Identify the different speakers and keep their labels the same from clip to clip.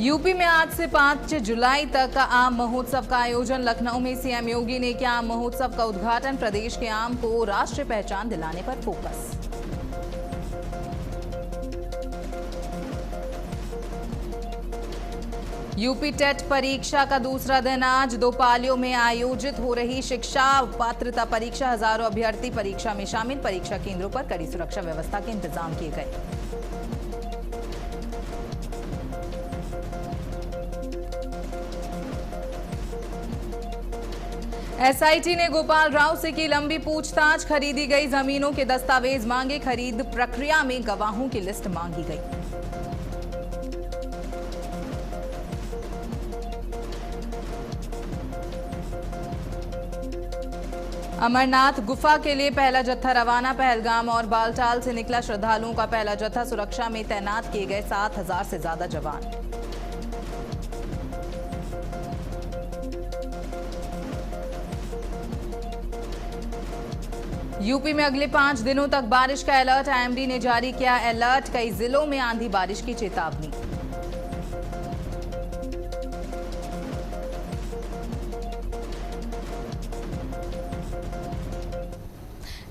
Speaker 1: UP में आज से 5 जुलाई तक आम महोत्सव का आयोजन। लखनऊ में सीएम योगी ने किया आम महोत्सव का उद्घाटन। प्रदेश के आम को राष्ट्रीय पहचान दिलाने पर फोकस। यूपी टेट परीक्षा का दूसरा दिन आज 2 पालियों में आयोजित हो रही शिक्षा पात्रता परीक्षा। हजारों अभ्यर्थी परीक्षा में शामिल। परीक्षा केंद्रों पर कड़ी सुरक्षा व्यवस्था के इंतजाम किए गए। एसआईटी ने गोपाल राव से की लंबी पूछताछ। खरीदी गई जमीनों के दस्तावेज मांगे। खरीद प्रक्रिया में गवाहों की लिस्ट मांगी गई। अमरनाथ गुफा के लिए पहला जत्था रवाना। पहलगाम और बालटाल से निकला श्रद्धालुओं का पहला जत्था। सुरक्षा में तैनात किए गए 7,000 से ज्यादा जवान। यूपी में अगले 5 दिनों तक बारिश का अलर्ट। आईएमडी ने जारी किया अलर्ट। कई जिलों में आंधी बारिश की चेतावनी।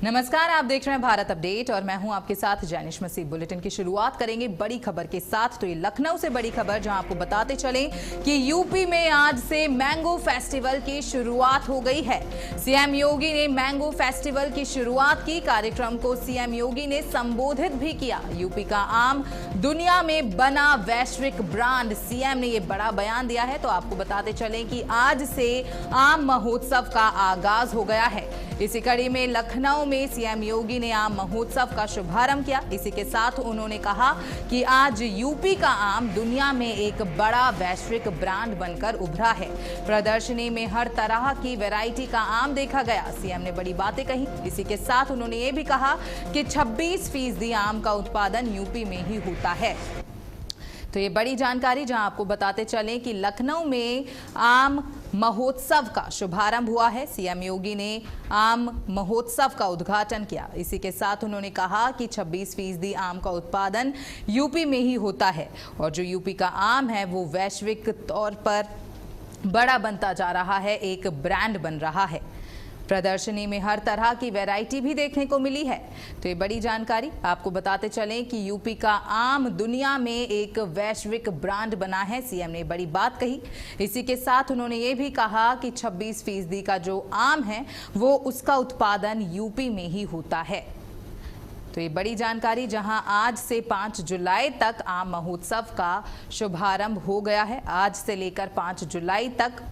Speaker 1: नमस्कार, आप देख रहे हैं भारत अपडेट और मैं हूं आपके साथ जैनिश मसीह। बुलेटिन की शुरुआत करेंगे बड़ी खबर के साथ। तो ये लखनऊ से बड़ी खबर, जहां आपको बताते चलें कि यूपी में आज से मैंगो फेस्टिवल की शुरुआत हो गई है। सीएम योगी ने मैंगो फेस्टिवल की शुरुआत की। कार्यक्रम को सीएम योगी ने संबोधित भी किया। यूपी का आम दुनिया में बना वैश्विक ब्रांड। सीएम ने ये बड़ा बयान दिया है। तो आपको बताते चलें कि आज से आम महोत्सव का आगाज हो गया है। इसी कड़ी में लखनऊ में सीएम योगी ने आम महोत्सव का शुभारंभ किया। इसी के साथ उन्होंने कहा कि आज यूपी का आम दुनिया में एक बड़ा वैश्विक ब्रांड बनकर उभरा है। प्रदर्शनी में हर तरह की वैरायटी का आम देखा गया। सीएम ने बड़ी बातें कही। इसी के साथ उन्होंने ये भी कहा कि 26% आम का उत्पादन यूपी में ही होता है। तो ये बड़ी जानकारी, जहां आपको बताते चलें कि लखनऊ में आम महोत्सव का शुभारंभ हुआ है। सीएम योगी ने आम महोत्सव का उद्घाटन किया। इसी के साथ उन्होंने कहा कि 26% आम का उत्पादन यूपी में ही होता है और जो यूपी का आम है वो वैश्विक तौर पर बड़ा बनता जा रहा है, एक ब्रांड बन रहा है। प्रदर्शनी में हर तरह की वैरायटी भी देखने को मिली है। तो ये बड़ी जानकारी, आपको बताते चलें कि यूपी का आम दुनिया में एक वैश्विक ब्रांड बना है। सीएम ने बड़ी बात कही। इसी के साथ उन्होंने ये भी कहा कि 26% का जो आम है वो उसका उत्पादन यूपी में ही होता है। तो ये बड़ी जानकारी, जहां आज से 5 जुलाई तक आम महोत्सव का शुभारंभ हो गया है। आज से लेकर 5 जुलाई तक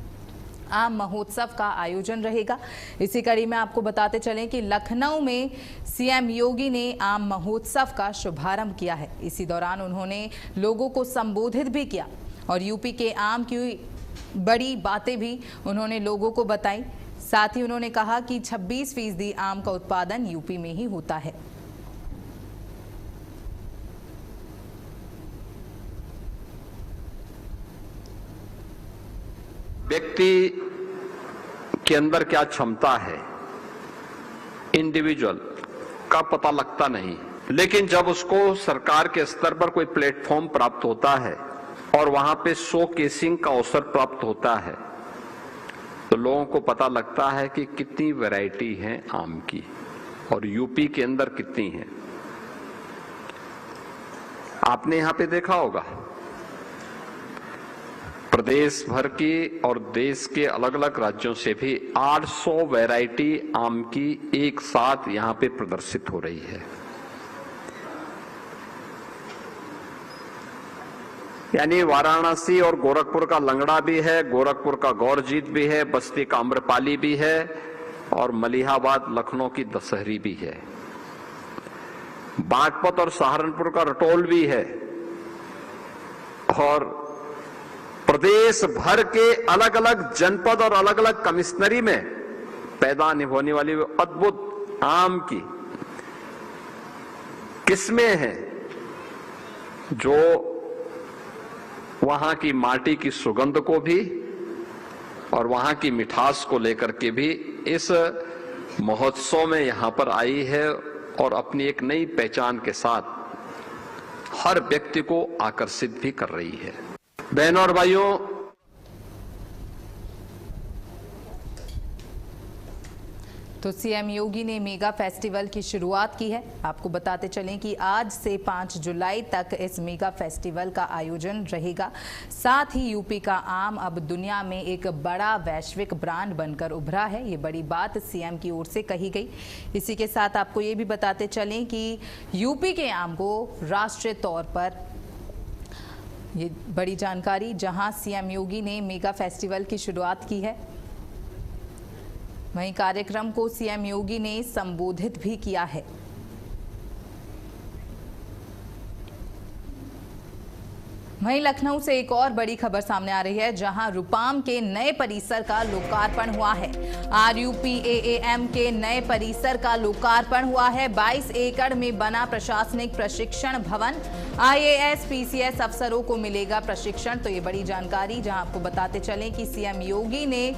Speaker 1: आम महोत्सव का आयोजन रहेगा। इसी कड़ी में आपको बताते चलें कि लखनऊ में सीएम योगी ने आम महोत्सव का शुभारंभ किया है। इसी दौरान उन्होंने लोगों को संबोधित भी किया और यूपी के आम की बड़ी बातें भी उन्होंने लोगों को बताई। साथ ही उन्होंने कहा कि 26% आम का उत्पादन यूपी में ही होता है।
Speaker 2: व्यक्ति के अंदर क्या क्षमता है, इंडिविजुअल का पता लगता नहीं, लेकिन जब उसको सरकार के स्तर पर कोई प्लेटफॉर्म प्राप्त होता है और वहां पे शोकेसिंग का अवसर प्राप्त होता है तो लोगों को पता लगता है कि कितनी वैरायटी है आम की और यूपी के अंदर कितनी है। आपने यहां पे देखा होगा प्रदेश भर की और देश के अलग अलग राज्यों से भी 800 वैरायटी आम की एक साथ यहां पे प्रदर्शित हो रही है। यानी वाराणसी और गोरखपुर का लंगड़ा भी है, गोरखपुर का गौरजीत भी है, बस्ती का आम्रपाली भी है और मलिहाबाद लखनऊ की दशहरी भी है। बागपत और सहारनपुर का रटोल भी है और प्रदेश भर के अलग अलग जनपद और अलग अलग कमिश्नरी में पैदा होने वाली अद्भुत आम की किस्में हैं जो वहां की माटी की सुगंध को भी और वहां की मिठास को लेकर के भी इस महोत्सव में यहां पर आई है और अपनी एक नई पहचान के साथ हर व्यक्ति को आकर्षित भी कर रही है। बहनों और भाइयों,
Speaker 1: तो सीएम योगी ने मेगा फेस्टिवल की शुरुआत की है। आपको बताते चलें कि आज से 5 जुलाई तक इस मेगा फेस्टिवल का आयोजन रहेगा। साथ ही यूपी का आम अब दुनिया में एक बड़ा वैश्विक ब्रांड बनकर उभरा है। ये बड़ी बात सीएम की ओर से कही गई। इसी के साथ आपको ये भी बताते चलें कि यूपी के आम को राष्ट्रीय तौर पर, ये बड़ी जानकारी, जहां सीएम योगी ने मेगा फेस्टिवल की शुरुआत की है, वहीं कार्यक्रम को सीएम योगी ने संबोधित भी किया है। वहीं लखनऊ से एक और बड़ी खबर सामने आ रही है, जहां रुपाम के नए परिसर का लोकार्पण हुआ है। RUPAAM के नए परिसर का लोकार्पण हुआ है। 22 एकड़ में बना प्रशासनिक प्रशिक्षण भवन, IAS PCS अफसरों को मिलेगा प्रशिक्षण। तो ये बड़ी जानकारी, जहां आपको बताते चलें कि सीएम योगी ने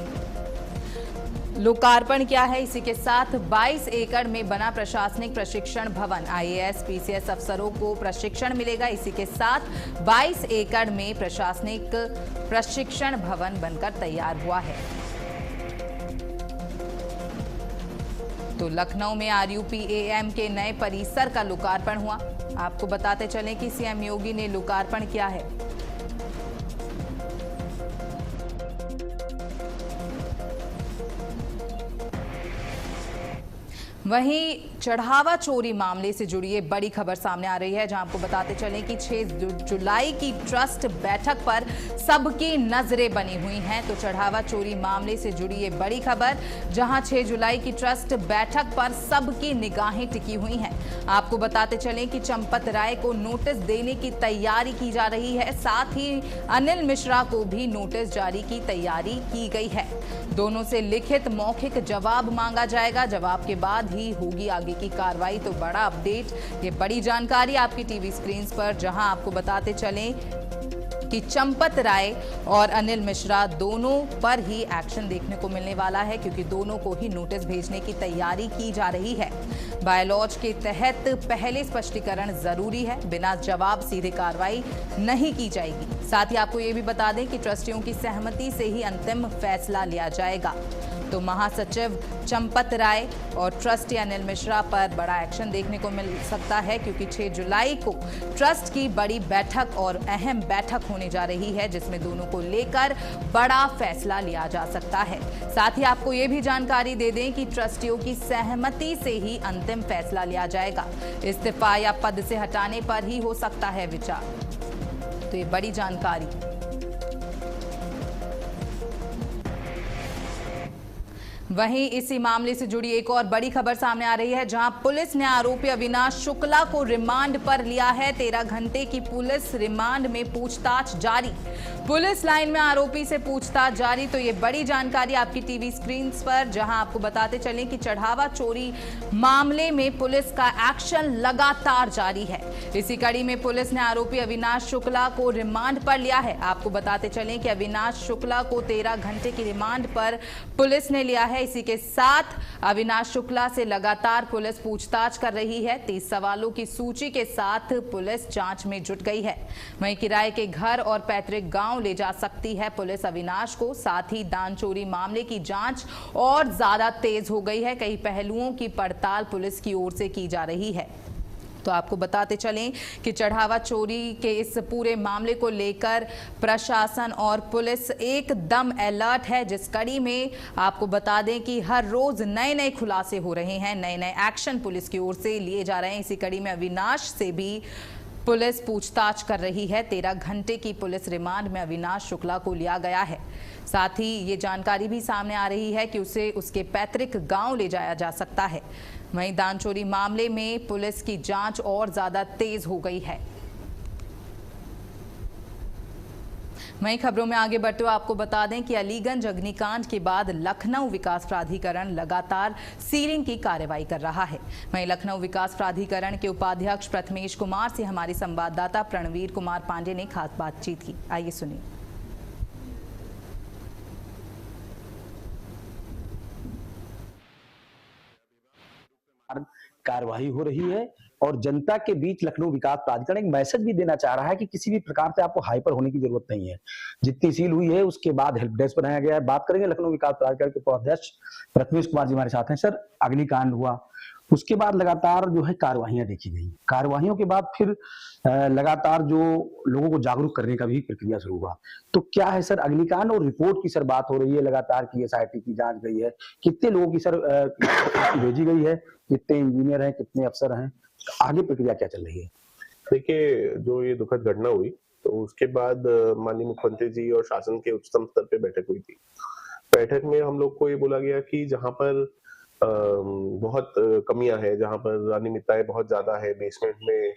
Speaker 1: लोकार्पण किया है। इसी के साथ 22 एकड़ में बना प्रशासनिक प्रशिक्षण भवन, IAS PCS अफसरों को प्रशिक्षण मिलेगा। इसी के साथ 22 एकड़ में प्रशासनिक प्रशिक्षण भवन बनकर तैयार हुआ है। तो लखनऊ में RUPAAM के नए परिसर का लोकार्पण हुआ। आपको बताते चलें कि सीएम योगी ने लोकार्पण किया है। वहीं चढ़ावा चोरी मामले से जुड़ी ये बड़ी खबर सामने आ रही है, जहां आपको बताते चलें कि 6 जुलाई की ट्रस्ट बैठक पर सबकी नजरें बनी हुई हैं। तो चढ़ावा चोरी मामले से जुड़ी ये बड़ी खबर, जहां 6 जुलाई की ट्रस्ट बैठक पर सबकी निगाहें टिकी हुई हैं। आपको बताते चलें कि चंपत राय को नोटिस देने की तैयारी की जा रही है। साथ ही अनिल मिश्रा को भी नोटिस जारी की तैयारी की गई है। दोनों से लिखित मौखिक जवाब मांगा जाएगा। जवाब के बाद ही होगी आगे की कार्रवाई। तो बड़ा अपडेट, ये बड़ी जानकारी आपकी टीवी स्क्रीन पर, जहां आपको बताते चलें कि चंपत राय और अनिल मिश्रा दोनों पर ही एक्शन देखने को मिलने वाला है, क्योंकि दोनों को ही नोटिस भेजने की तैयारी की जा रही है। बायलॉज के तहत पहले स्पष्टीकरण जरूरी है, बिना जवाब सीधे कार्रवाई नहीं की जाएगी। साथ ही आपको ये भी बता दें कि ट्रस्टियों की सहमति से ही अंतिम फैसला लिया जाएगा। तो महासचिव चंपत राय और ट्रस्टी अनिल मिश्रा पर बड़ा एक्शन देखने को मिल सकता है, क्योंकि 6 जुलाई को ट्रस्ट की बड़ी बैठक और अहम बैठक होने जा रही है, जिसमें दोनों को लेकर बड़ा फैसला लिया जा सकता है। साथ ही आपको ये भी जानकारी दे दें कि ट्रस्टियों की सहमति से ही अंतिम फैसला लिया जाएगा। इस्तीफा या पद से हटाने पर ही हो सकता है विचार। तो ये बड़ी जानकारी। वहीं इसी मामले से जुड़ी एक और बड़ी खबर सामने आ रही है, जहां पुलिस ने आरोपी अविनाश शुक्ला को रिमांड पर लिया है। 13 घंटे की पुलिस रिमांड में पूछताछ जारी। पुलिस लाइन में आरोपी से पूछताछ जारी। तो ये बड़ी जानकारी आपकी टीवी स्क्रीन पर, जहां आपको बताते चलें कि चढ़ावा चोरी मामले में पुलिस का एक्शन लगातार जारी है। इसी कड़ी में पुलिस ने आरोपी अविनाश शुक्ला को रिमांड पर लिया है। आपको बताते चलें कि अविनाश शुक्ला को 13 घंटे की रिमांड पर पुलिस ने लिया है। इसी के साथ अविनाश शुक्ला से लगातार पुलिस पूछताछ कर रही है। 30 सवालों की सूची के साथ पुलिस जांच में जुट गई है। वहीं किराए के घर और पैतृक गांव ले जा सकती है पुलिस अविनाश को। साथ ही दान चोरी मामले की जांच और ज्यादा तेज हो गई है। कई पहलुओं की पड़ताल पुलिस की ओर से की जा रही है। तो आपको बताते चलें कि चढ़ावा चोरी के इस पूरे मामले को लेकर प्रशासन और पुलिस एकदम अलर्ट है, जिस कड़ी में आपको बता दें कि हर रोज नए नए खुलासे हो रहे हैं, नए नए एक्शन पुलिस की ओर से लिए जा रहे हैं। इसी कड़ी में अविनाश से भी पुलिस पूछताछ कर रही है। 13 घंटे की पुलिस रिमांड में अविनाश शुक्ला को लिया गया है। साथ ही ये जानकारी भी सामने आ रही है कि उसे उसके पैतृक गांव ले जाया जा सकता है। वहीं दान चोरी मामले में पुलिस की जांच और ज्यादा तेज हो गई है। वहीं खबरों में आगे बढ़ते हुए आपको बता दें कि अलीगंज अग्निकांड के बाद लखनऊ विकास प्राधिकरण लगातार सीलिंग की कार्रवाई कर रहा है। वहीं लखनऊ विकास प्राधिकरण के उपाध्यक्ष प्रथमेश कुमार से हमारे संवाददाता प्रणवीर कुमार पांडे ने खास बातचीत की। आइए सुनिए।
Speaker 3: कार्रवाई हो रही है और जनता के बीच लखनऊ विकास प्राधिकरण एक मैसेज भी देना चाह रहा है कि किसी भी प्रकार से आपको हाइपर होने की जरूरत नहीं है। जितनी सील हुई है उसके बाद हेल्प डेस्क बनाया गया है। बात करेंगे लखनऊ विकास प्राधिकरण के उपाध्यक्ष प्रथमेश कुमार जी हमारे साथ हैं। सर, अग्निकांड हुआ, उसके बाद लगातार जो है कार्रवाइयां देखी गई। कार्रवाइयों के बाद फिर लगातार जो लोगों को जागरूक करने का भी प्रक्रिया शुरू हुआ। तो क्या है सर, अग्निकांड और रिपोर्ट की सर बात हो रही है लगातार की SIT की जांच गई है, कितने लोगों की सर भेजी गई है, कितने इंजीनियर हैं, कितने अफसर हैं, आगे प्रक्रिया क्या चल रही है?
Speaker 4: देखिए, जो ये दुखद घटना हुई तो उसके बाद माननीय मुख्यमंत्री जी और शासन के उच्चतम स्तर पे बैठक हुई थी। बैठक में हम लोग को ये बोला गया कि जहां पर बहुत कमियां हैं, जहां पर अनियमितताएं बहुत ज्यादा है, बेसमेंट में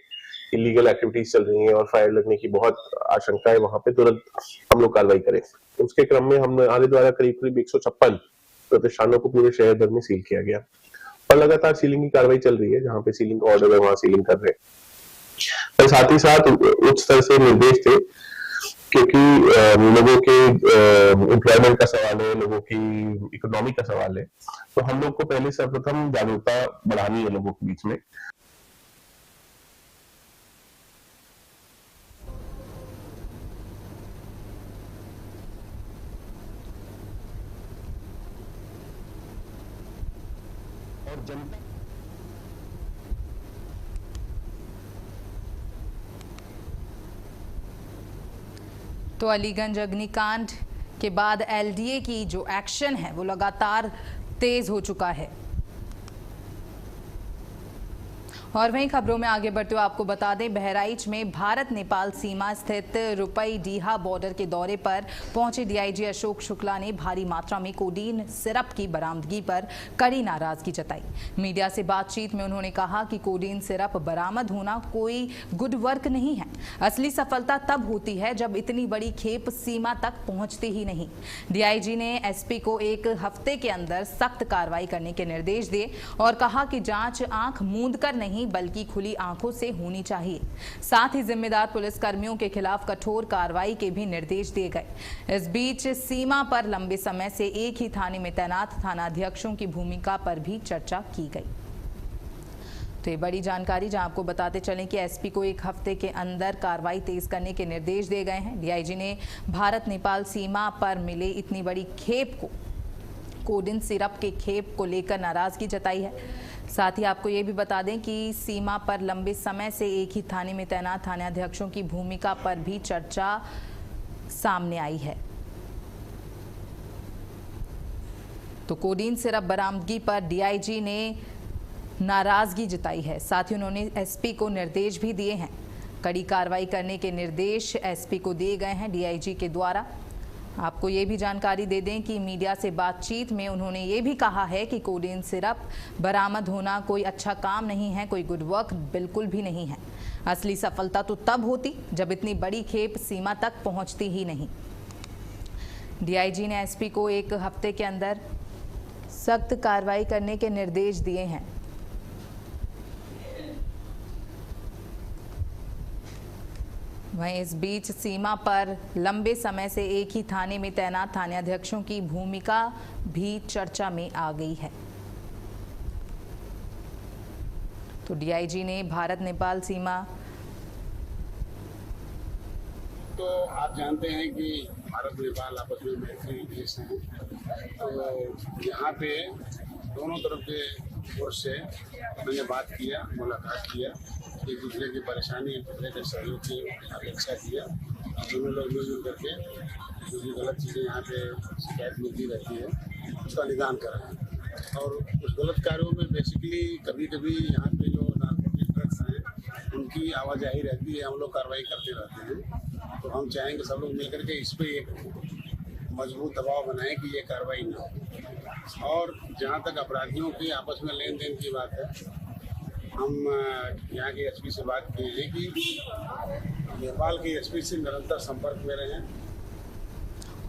Speaker 4: इलीगल एक्टिविटीज चल रही हैं और फायर लगने की बहुत आशंका है, वहां पे तुरंत हम लोग कार्रवाई करें। उसके क्रम में हमारे द्वारा करीब 156 प्रतिष्ठानों को पूरे शहर भर में सील किया गया और लगातार सीलिंग की कार्रवाई चल रही है। जहां पे सीलिंग का ऑर्डर है वहां सीलिंग कर रहे हैं। और साथ ही साथ उच्च स्तर से निर्देश थे, क्योंकि लोगों के एम्प्लॉयमेंट का सवाल है, लोगों की इकोनॉमी का सवाल है, तो हम लोग को पहले सर्वप्रथम जागरूकता बढ़ानी है लोगों के बीच में। और जनता
Speaker 1: तो अलीगंज अग्निकांड के बाद LDA की जो एक्शन है वो लगातार तेज हो चुका है। और वहीं खबरों में आगे बढ़ते हुए आपको बता दें, बहराइच में भारत नेपाल सीमा स्थित रुपई डीहा बॉर्डर के दौरे पर पहुंचे DIG अशोक शुक्ला ने भारी मात्रा में कोडीन सिरप की बरामदगी पर कड़ी नाराजगी जताई। मीडिया से बातचीत में उन्होंने कहा कि कोडीन सिरप बरामद होना कोई गुड वर्क नहीं है। असली सफलता तब होती है जब इतनी बड़ी खेप सीमा तक पहुंचती ही नहीं। DIG ने SP को 1 हफ्ते के अंदर सख्त कार्रवाई करने के निर्देश दिए और कहा कि जांच आंख मूंद कर नहीं बल्कि खुली आंखों से होनी चाहिए। साथ ही जिम्मेदार पुलिसकर्मियों के खिलाफ कठोर कार्रवाई के भी निर्देश दिए गए। इस बीच सीमा पर लंबे समय से एक ही थाने में तैनात थानाध्यक्षों की भूमिका पर भी चर्चा की गई। तो ये बड़ी जानकारी, जहां आपको बताते चलें कि SP को 1 हफ्ते के अंदर कार्रवाई तेज करने के निर्देश दिए गए हैं। DIG ने भारत नेपाल सीमा पर मिले इतनी बड़ी खेप को, कोडीन सिरप के खेप को लेकर नाराजगी जताई है। साथ ही आपको ये भी बता दें कि सीमा पर लंबे समय से एक ही थाने में तैनात थानाध्यक्षों की भूमिका पर भी चर्चा सामने आई है। तो कोडीन सिरप बरामदगी पर DIG ने नाराजगी जताई है। साथ ही उन्होंने SP को निर्देश भी दिए हैं। कड़ी कार्रवाई करने के निर्देश SP को दिए गए हैं DIG के द्वारा। आपको ये भी जानकारी दे दें कि मीडिया से बातचीत में उन्होंने ये भी कहा है कि कोडीन सिरप बरामद होना कोई अच्छा काम नहीं है, कोई गुड वर्क बिल्कुल भी नहीं है। असली सफलता तो तब होती जब इतनी बड़ी खेप सीमा तक पहुंचती ही नहीं। DIG ने SP को 1 हफ्ते के अंदर सख्त कार्रवाई करने के निर्देश दिए हैं। वहीं इस बीच सीमा पर लंबे समय से एक ही थाने में तैनात थानाध्यक्षों की भूमिका भी चर्चा में आ गई है। तो DIG ने भारत नेपाल सीमा,
Speaker 5: तो आप जानते हैं कि भारत नेपाल आपस में मैत्री देश हैं, तो यहाँ पे दोनों तरफ के ओर से मैंने बात किया, मुलाकात किया, एक दूसरे की परेशानी, एक दूसरे के सहयोग की अपेक्षा किया। दोनों लोग मिलजुल करके जो भी गलत चीज़ें यहाँ पे शिकायत मिलती रहती है उसका निदान कर रहे हैं। और उस गलत कार्यों में बेसिकली कभी कभी यहाँ पे जो नार्कोटिक ड्रग्स हैं उनकी आवाजाही रहती है, हम लोग कार्रवाई करते रहते हैं। तो हम चाहेंगे सब लोग मिलकर के इस पर एक मजबूत दबाव बनाएं कि ये कार्रवाई ना हो। और जहाँ तक अपराधियों की आपस में लेन देन की बात है, हम यहाँ के SP से बात किए हैं कि नेपाल के SP से निरंतर संपर्क में रहें।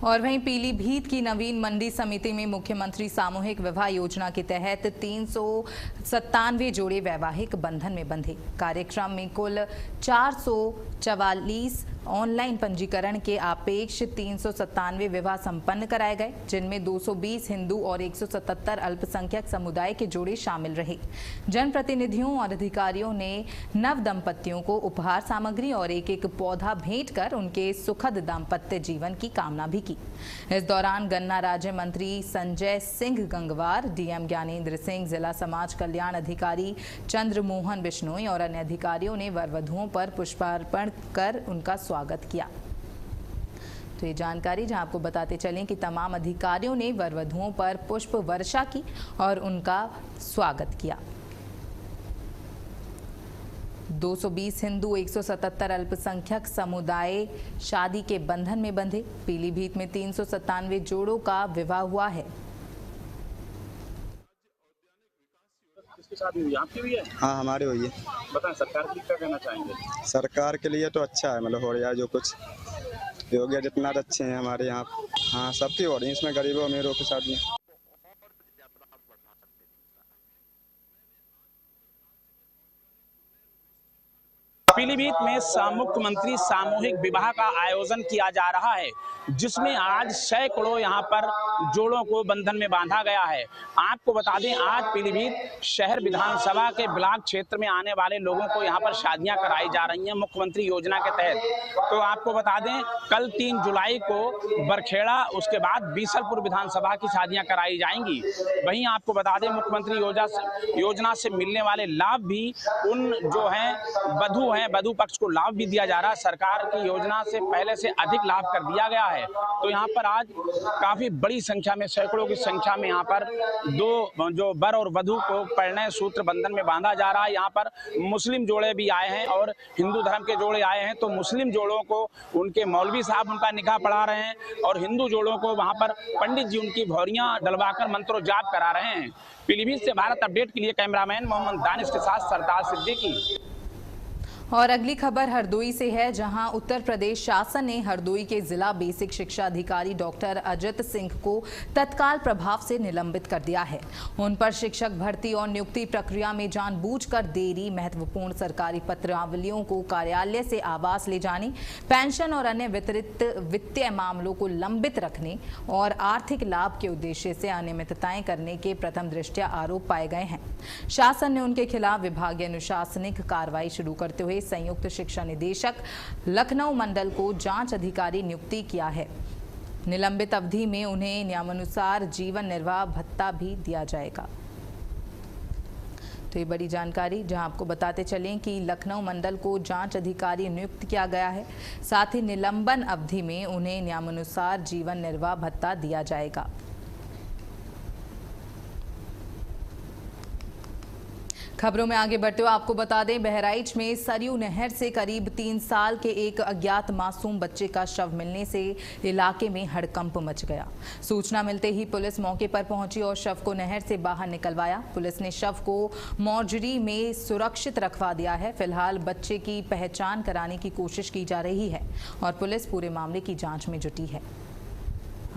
Speaker 1: और वहीं पीलीभीत की नवीन मंडी समिति में मुख्यमंत्री सामूहिक विवाह योजना के तहत 397 जोड़े वैवाहिक बंधन में बंधे। कार्यक्रम में कुल 444 ऑनलाइन पंजीकरण के अपेक्ष 397 विवाह संपन्न कराए गए, जिनमें 220 हिंदू और 177 अल्पसंख्यक समुदाय के जोड़े शामिल रहे। जनप्रतिनिधियों और अधिकारियों ने नव दंपतियों को उपहार सामग्री और एक पौधा भेंट कर उनके सुखद दाम्पत्य जीवन की कामना भी की। इस दौरान गन्ना राज्य मंत्री संजय सिंह गंगवार, डीएम ज्ञानेंद्र सिंह, जिला समाज कल्याण अधिकारी चंद्रमोहन बिश्नोई और अन्य अधिकारियों ने वर वधुओं पर पुष्पार्पण कर उनका स्वागत किया। तो ये जानकारी जहां आपको बताते चलें कि तमाम अधिकारियों ने वर वधुओं पर पुष्प वर्षा की और उनका स्वागत किया। 220 हिंदू, 177 अल्पसंख्यक समुदाय शादी के बंधन में बंधे। पीलीभीत में 397 जोड़ों का विवाह हुआ है।
Speaker 6: किसकी शादी हुई? आपकी हुई है?
Speaker 7: हाँ, हमारी हुई है।
Speaker 6: बताएं, सरकार के लिए क्या कहना चाहेंगे?
Speaker 7: सरकार के लिए तो अच्छा है, मतलब हो रहा है जो कुछ योग्य जितना अच्छे हैं हमारे यहाँ। हाँ, सबकी हो रही है, इसमें गरीबों अमीरों की शादी।
Speaker 6: पीलीभीत में मुख्यमंत्री सामूहिक विवाह का आयोजन किया जा रहा है, जिसमें आज सैकड़ों यहां पर जोड़ों को बंधन में बांधा गया है। आपको बता दें, आज पीलीभीत शहर विधानसभा के ब्लॉक क्षेत्र में आने वाले लोगों को यहां पर शादियां कराई जा रही हैं मुख्यमंत्री योजना के तहत। तो आपको बता दें, कल 3 जुलाई को बरखेड़ा, उसके बाद बीसलपुर विधानसभा की शादियां कराई जाएंगी। वहीं आपको बता दें, मुख्यमंत्री योजना से मिलने वाले लाभ भी उन जो हैं वधु हैं, वधु पक्ष को लाभ भी दिया जा रहा है। सरकार की योजना से पहले से अधिक लाभ कर दिया गया है। तो यहाँ पर आज काफी बड़ी संख्या में, सैकड़ों की संख्या में यहाँ पर दो जो वर और वधु को परिणय सूत्र बंधन में बांधा जा रहा है। यहाँ पर मुस्लिम जोड़े भी आए हैं और हिंदू धर्म के जोड़े आए हैं। तो मुस्लिम जोड़ों को उनके मौलवी साहब उनका निकाह पढ़ा रहे हैं और हिंदू जोड़ों को वहाँ पर पंडित जी उनकी भौरियां डलवाकर मंत्रो जाप करा रहे हैं। पीलीभीत से भारत अपडेट के लिए कैमरामैन मोहम्मद दानिश के साथ सरदार सिद्दीकी।
Speaker 1: और अगली खबर हरदोई से है, जहां उत्तर प्रदेश शासन ने हरदोई के जिला बेसिक शिक्षा अधिकारी डॉक्टर अजित सिंह को तत्काल प्रभाव से निलंबित कर दिया है। उन पर शिक्षक भर्ती और नियुक्ति प्रक्रिया में जानबूझकर देरी, महत्वपूर्ण सरकारी पत्रावलियों को कार्यालय से आवास ले जाने, पेंशन और अन्य वितरित वित्तीय मामलों को लंबित रखने और आर्थिक लाभ के उद्देश्य से अनियमितताएं करने के प्रथम दृष्टया आरोप पाए गए हैं। शासन ने उनके खिलाफ विभागीय अनुशासनिक कार्रवाई शुरू करते हुए संयुक्त शिक्षा निदेशक लखनऊ मंडल को जांच अधिकारी नियुक्ति किया है। निलंबित अवधि में उन्हें नियमानुसार जीवन निर्वाह भत्ता भी दिया जाएगा। तो ये बड़ी जानकारी, जहां आपको बताते चलें कि लखनऊ मंडल को जांच अधिकारी नियुक्त किया गया है। साथ ही निलंबन अवधि में उन्हें नियमानुसार जीवन निर्वाह भत्ता दिया जाएगा। खबरों में आगे बढ़ते हुए आपको बता दें, बहराइच में सरयू नहर से करीब 3 साल के एक अज्ञात मासूम बच्चे का शव मिलने से इलाके में हड़कंप मच गया। सूचना मिलते ही पुलिस मौके पर पहुंची और शव को नहर से बाहर निकलवाया। पुलिस ने शव को मोर्चरी में सुरक्षित रखवा दिया है। फिलहाल बच्चे की पहचान कराने की कोशिश की जा रही है और पुलिस पूरे मामले की जाँच में जुटी है।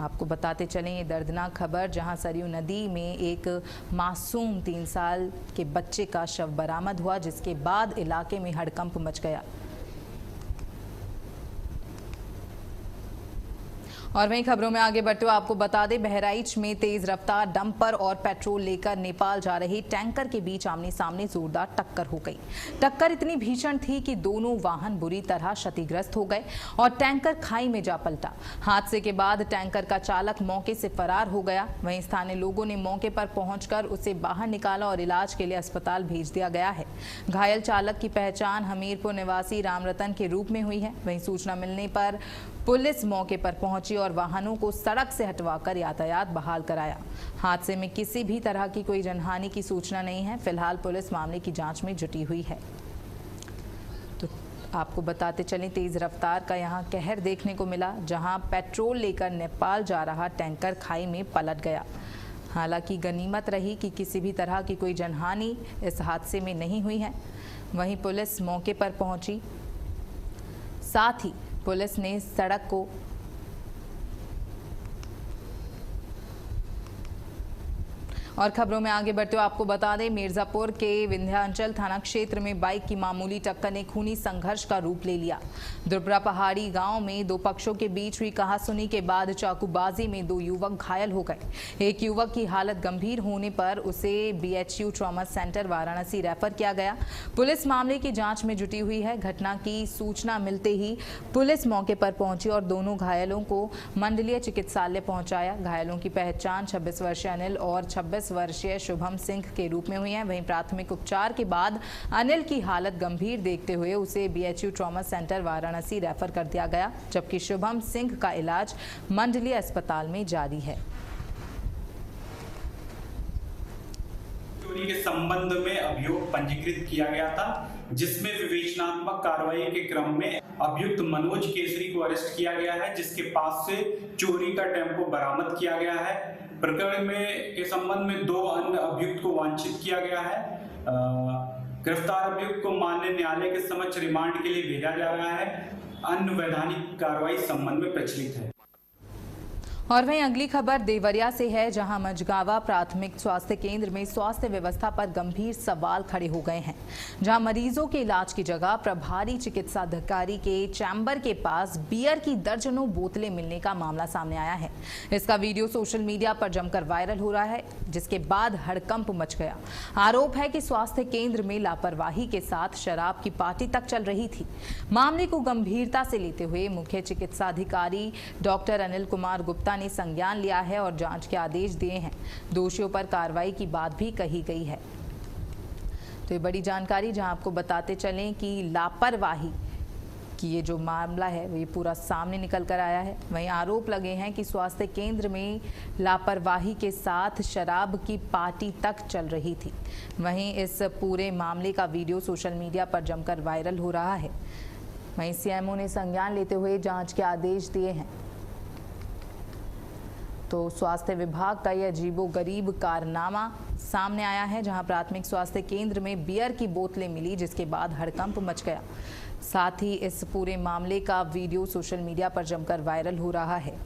Speaker 1: आपको बताते चलें ये दर्दनाक खबर, जहां सरयू नदी में एक मासूम 3 साल के बच्चे का शव बरामद हुआ, जिसके बाद इलाके में हड़कंप मच गया। और वहीं खबरों में आगे बढ़ते हुए आपको बता दें, बहराइच में तेज रफ्तार डंपर और पेट्रोल लेकर नेपाल जा रहे टैंकर के बीच आमने सामने जोरदार टक्कर हो गई। टक्कर इतनी भीषण थी कि दोनों वाहन बुरी तरह क्षतिग्रस्त हो गए और टैंकर खाई में जा पलटा। हादसे के बाद टैंकर का चालक मौके से फरार हो गया। वहीं स्थानीय लोगों ने मौके पर पहुंचकर उसे बाहर निकाला और इलाज के लिए अस्पताल भेज दिया गया है। घायल चालक की पहचान हमीरपुर निवासी रामरतन के रूप में हुई है। वहीं सूचना मिलने पर पुलिस मौके पर पहुंची और वाहनों को सड़क से हटवाकर यातायात बहाल कराया। हादसे में किसी भी तरह की कोई जनहानि की सूचना नहीं है। फिलहाल पुलिस मामले की जांच में जुटी हुई है। तो आपको बताते चलें, तेज रफ्तार का यहां कहर देखने को मिला, जहां पेट्रोल लेकर नेपाल जा रहा टैंकर खाई में पलट गया। हालांकि गनीमत रही कि किसी भी तरह की कोई जनहानि इस हादसे में नहीं हुई है। वहीं पुलिस मौके पर पहुंची, साथ ही पुलिस ने सड़क को और खबरों में आगे बढ़ते हुए आपको बता दें, मिर्जापुर के विंध्याचल थाना क्षेत्र में बाइक की मामूली टक्कर ने खूनी संघर्ष का रूप ले लिया। दुर्बरा पहाड़ी गांव में दो पक्षों के बीच हुई कहासुनी के बाद चाकूबाजी में दो युवक घायल हो गए। एक युवक की हालत गंभीर होने पर उसे BHU trauma centre Varanasi refer किया गया। पुलिस मामले की जांच में जुटी हुई है। घटना की सूचना मिलते ही पुलिस मौके पर पहुंची और दोनों घायलों को मंडलीय चिकित्सालय पहुंचाया। घायलों की पहचान 26 वर्षीय अनिल और 26 वर्षीय शुभम सिंह के रूप में हुई है। वहीं प्राथमिक उपचार के बाद अनिल की हालत गंभीर देखते हुए उसे BHU trauma centre Varanasi refer कर दिया गया, जबकि शुभम सिंह का इलाज मंडलीय अस्पताल में जारी है।
Speaker 8: चोरी के संबंध में अभियोग पंजीकृत किया गया था, जिसमें विवेचनात्मक कार्रवाई के क्रम में अभियुक्त मनोज केसरी को अरेस्ट किया गया है, जिसके पास से चोरी का टेम्पो बरामद किया गया है। प्रकरण में के संबंध में दो अन्य अभियुक्त को वांछित किया गया है। गिरफ्तार अभियुक्त को माननीय न्यायालय के समक्ष रिमांड के लिए भेजा जा रहा है। अन्य वैधानिक कार्रवाई संबंध में प्रचलित है।
Speaker 1: और वहीं अगली खबर देवरिया से है, जहां मझगावा प्राथमिक स्वास्थ्य केंद्र में स्वास्थ्य व्यवस्था पर गंभीर सवाल खड़े हो गए हैं। जहां मरीजों के इलाज की जगह प्रभारी चिकित्सा अधिकारी के चैम्बर के पास बियर की दर्जनों बोतलें मिलने का मामला सामने आया है। इसका वीडियो सोशल मीडिया पर जमकर वायरल हो रहा है, जिसके बाद हड़कंप मच गया। आरोप है कि स्वास्थ्य केंद्र में लापरवाही के साथ शराब की पार्टी तक चल रही थी। मामले को गंभीरता से लेते हुए मुख्य चिकित्सा अधिकारी डॉक्टर अनिल कुमार गुप्ता ने संज्ञान लिया है और जांच के आदेश दिए हैं। दोषियों पर कार्रवाई की बात भी कही गई है। तो ये बड़ी जानकारी, जहां आपको बताते चलें कि लापरवाही कि ये जो मामला है वो ये पूरा सामने निकल कर आया है। वहीं आरोप लगे हैं कि स्वास्थ्य केंद्र में लापरवाही के साथ शराब की पार्टी तक चल रही थी। वहीं इस पूरे मामले का वीडियो सोशल मीडिया पर जमकर वायरल हो रहा है। वहीं CMO ने संज्ञान लेते हुए जांच के आदेश दिए हैं। तो स्वास्थ्य विभाग का यह अजीबोगरीब कारनामा सामने आया है, जहां प्राथमिक स्वास्थ्य केंद्र में बियर की बोतलें मिली, जिसके बाद हड़कंप मच गया। साथ ही इस पूरे मामले का वीडियो सोशल मीडिया पर जमकर वायरल हो रहा है।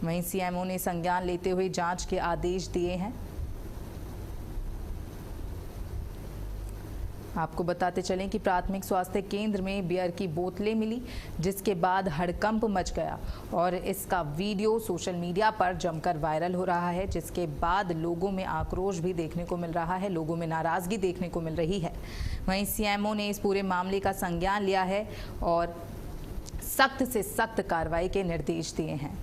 Speaker 1: वहीं CMO ने संज्ञान लेते हुए जांच के आदेश दिए हैं। आपको बताते चलें कि प्राथमिक स्वास्थ्य केंद्र में बियर की बोतलें मिली, जिसके बाद हड़कंप मच गया और इसका वीडियो सोशल मीडिया पर जमकर वायरल हो रहा है, जिसके बाद लोगों में आक्रोश भी देखने को मिल रहा है, लोगों में नाराजगी देखने को मिल रही है। वहीं CMO ने इस पूरे मामले का संज्ञान लिया है और सख्त से सख्त कार्रवाई के निर्देश दिए हैं।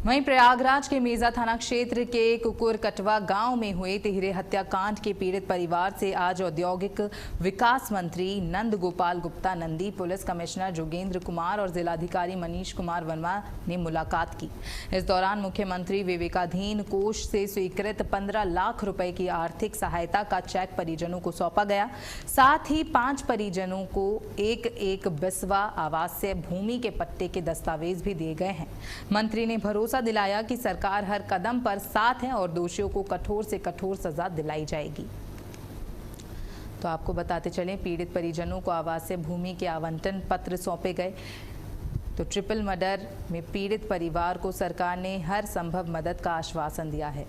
Speaker 1: वहीं प्रयागराज के मेजा थाना क्षेत्र के कुकुर कटवा गांव में हुए तिहरे हत्याकांड के पीड़ित परिवार से आज औद्योगिक विकास मंत्री नंद गोपाल गुप्ता नंदी, पुलिस कमिश्नर जोगेंद्र कुमार और जिलाधिकारी मनीष कुमार वर्मा ने मुलाकात की। इस दौरान मुख्यमंत्री विवेकाधीन कोष से स्वीकृत 15 लाख रुपए की आर्थिक सहायता का चेक परिजनों को सौंपा गया। साथ ही 5 परिजनों को एक बिस्वा आवासीय भूमि के पट्टे के दस्तावेज भी दिए गए हैं। मंत्री ने भरोसा दिलाया कि सरकार हर कदम पर साथ है और दोषियों को कठोर से कठोर सजा दिलाई जाएगी। तो आपको बताते चलें, पीड़ित परिजनों को आवासीय भूमि के आवंटन पत्र सौंपे गए। तो ट्रिपल मर्डर में पीड़ित परिवार को सरकार ने हर संभव मदद का आश्वासन दिया है।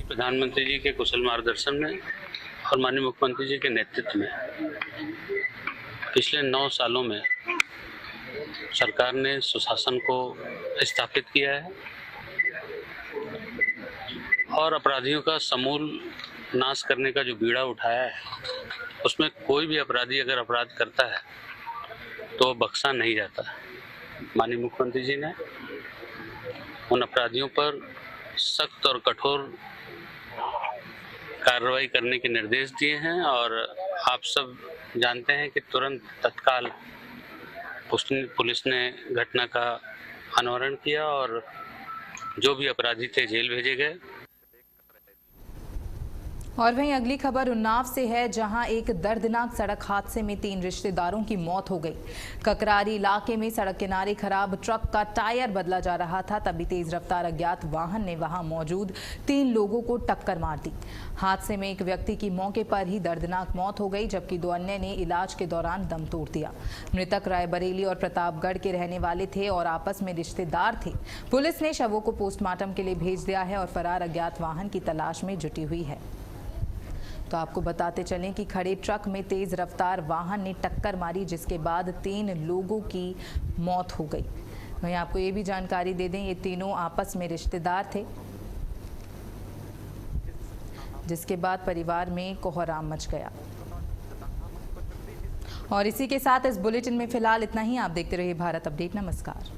Speaker 9: प्रधानमंत्री जी के कुशल मार्गदर्शन में और माननीय मुख्यमंत्री जी के नेतृत्व में पिछले 9 सालों में सरकार ने सुशासन को स्थापित किया है और अपराधियों का समूल नाश करने का जो बीड़ा उठाया है, उसमें कोई भी अपराधी अगर अपराध करता है तो बख्शा नहीं जाता। माननीय मुख्यमंत्री जी ने उन अपराधियों पर सख्त और कठोर कार्रवाई करने के निर्देश दिए हैं और आप सब जानते हैं कि तुरंत तत्काल पुलिस ने घटना का अनावरण किया और जो भी अपराधी थे जेल भेजे गए।
Speaker 1: और वहीं अगली खबर उन्नाव से है, जहां एक दर्दनाक सड़क हादसे में 3 रिश्तेदारों की मौत हो गई। ककरारी इलाके में सड़क किनारे खराब ट्रक का टायर बदला जा रहा था, तभी तेज रफ्तार अज्ञात वाहन ने वहां मौजूद 3 लोगों को टक्कर मार दी। हादसे में एक व्यक्ति की मौके पर ही दर्दनाक मौत हो गई, जबकि 2 अन्य ने इलाज के दौरान दम तोड़ दिया। मृतक रायबरेली और प्रतापगढ़ के रहने वाले थे और आपस में रिश्तेदार थे। पुलिस ने शवों को पोस्टमार्टम के लिए भेज दिया है और फरार अज्ञात वाहन की तलाश में जुटी हुई है। तो आपको बताते चलें कि खड़े ट्रक में तेज रफ्तार वाहन ने टक्कर मारी, जिसके बाद 3 लोगों की मौत हो गई। वहीं आपको ये भी जानकारी दे दें, ये तीनों आपस में रिश्तेदार थे, जिसके बाद परिवार में कोहराम मच गया। और इसी के साथ इस बुलेटिन में फिलहाल इतना ही। आप देखते रहिए भारत अपडेट। नमस्कार।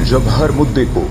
Speaker 10: जब हर मुद्दे को